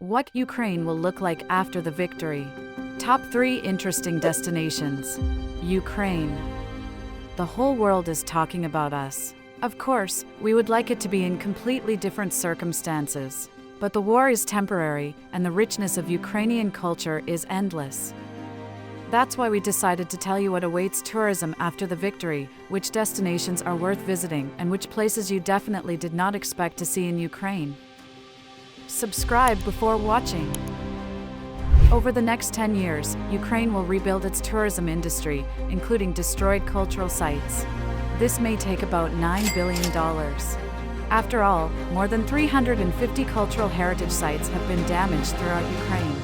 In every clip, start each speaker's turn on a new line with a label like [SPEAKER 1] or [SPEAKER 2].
[SPEAKER 1] What Ukraine will look like after the victory. Top 3 interesting destinations. Ukraine. The whole world is talking about us. Of course, we would like it to be in completely different circumstances. But the war is temporary, and the richness of Ukrainian culture is endless. That's why we decided to tell you what awaits tourism after the victory, which destinations are worth visiting, and which places you definitely did not expect to see in Ukraine. Subscribe before watching. Over the next 10 years, Ukraine will rebuild its tourism industry, including destroyed cultural sites. This may take about $9 billion. After all, more than 350 cultural heritage sites have been damaged throughout Ukraine.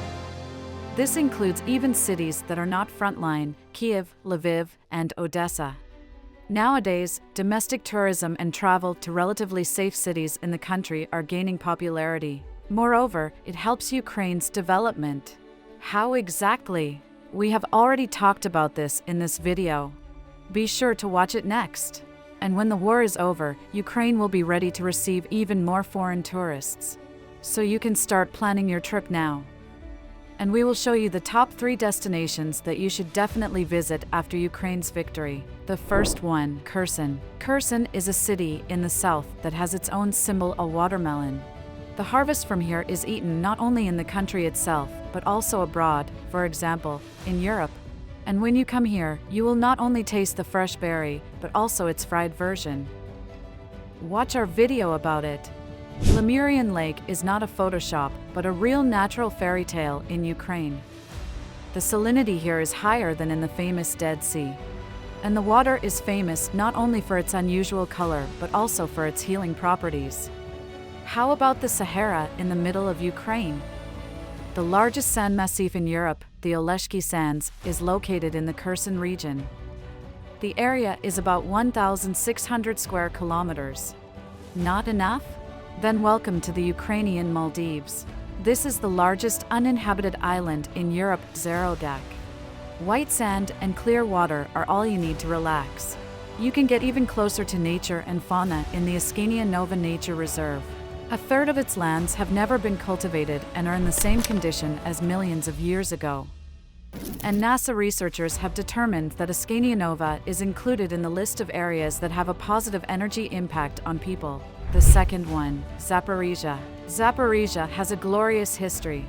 [SPEAKER 1] This includes even cities that are not frontline, Kyiv, Lviv, and Odessa. Nowadays, domestic tourism and travel to relatively safe cities in the country are gaining popularity. Moreover, it helps Ukraine's development. How exactly? We have already talked about this in this video. Be sure to watch it next. And when the war is over, Ukraine will be ready to receive even more foreign tourists. So you can start planning your trip now. And we will show you the top 3 destinations that you should definitely visit after Ukraine's victory. The first one, Kherson. Kherson is a city in the south that has its own symbol, a watermelon. The harvest from here is eaten not only in the country itself, but also abroad, for example, in Europe. And when you come here, you will not only taste the fresh berry, but also its fried version. Watch our video about it. Lemurian Lake is not a Photoshop, but a real natural fairy tale in Ukraine. The salinity here is higher than in the famous Dead Sea. And the water is famous not only for its unusual color, but also for its healing properties. How about the Sahara in the middle of Ukraine? The largest sand massif in Europe, the Oleshki Sands, is located in the Kherson region. The area is about 1,600 square kilometers. Not enough? Then welcome to the Ukrainian Maldives. This is the largest uninhabited island in Europe, Zarodak. White sand and clear water are all you need to relax. You can get even closer to nature and fauna in the Askania Nova Nature Reserve. A third of its lands have never been cultivated and are in the same condition as millions of years ago. And NASA researchers have determined that Askania Nova is included in the list of areas that have a positive energy impact on people. The second one, Zaporizhia. Zaporizhia has a glorious history.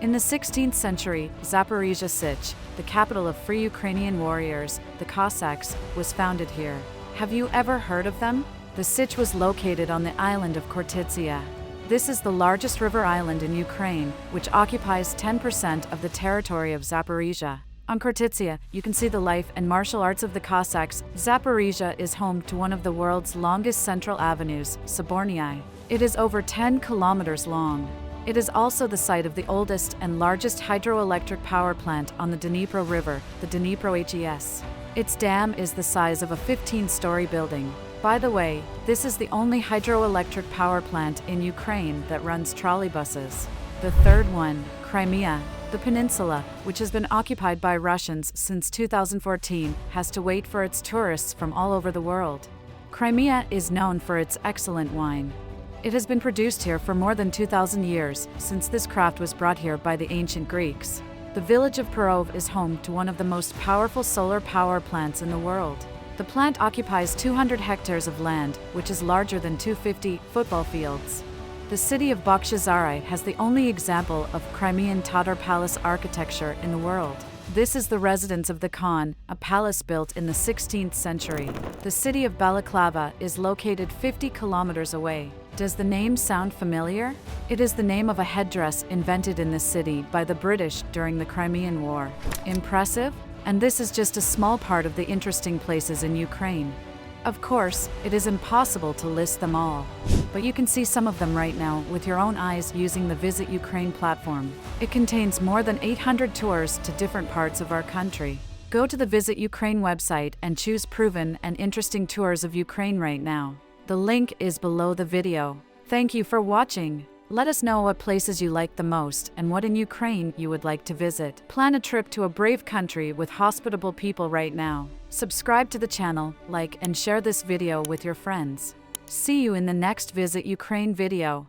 [SPEAKER 1] In the 16th century, Zaporizhia Sich, the capital of free Ukrainian warriors, the Cossacks, was founded here. Have you ever heard of them? The Sich was located on the island of Khortytsia. This is the largest river island in Ukraine, which occupies 10% of the territory of Zaporizhia. On Khortytsia, you can see the life and martial arts of the Cossacks. Zaporizhia is home to one of the world's longest central avenues, Sobornyi. It is over 10 kilometers long. It is also the site of the oldest and largest hydroelectric power plant on the Dnipro River, the Dnipro HES. Its dam is the size of a 15-story building. By the way, this is the only hydroelectric power plant in Ukraine that runs trolleybuses. The third one, Crimea. The peninsula, which has been occupied by Russians since 2014, has to wait for its tourists from all over the world. Crimea is known for its excellent wine. It has been produced here for more than 2,000 years, since this craft was brought here by the ancient Greeks. The village of Perov is home to one of the most powerful solar power plants in the world. The plant occupies 200 hectares of land, which is larger than 250 football fields. The city of Bakhchizhari has the only example of Crimean Tatar palace architecture in the world. This is the residence of the Khan, a palace built in the 16th century. The city of Balaklava is located 50 kilometers away. Does the name sound familiar? It is the name of a headdress invented in this city by the British during the Crimean War. Impressive? And this is just a small part of the interesting places in Ukraine. Of course, it is impossible to list them all, but you can see some of them right now with your own eyes using the Visit Ukraine platform. It contains more than 800 tours to different parts of our country. Go to the Visit Ukraine website and choose proven and interesting tours of Ukraine right now. The link is below the video. Thank you for watching. Let us know what places you like the most and what in Ukraine you would like to visit. Plan a trip to a brave country with hospitable people right now. Subscribe to the channel, like and share this video with your friends. See you in the next Visit Ukraine video.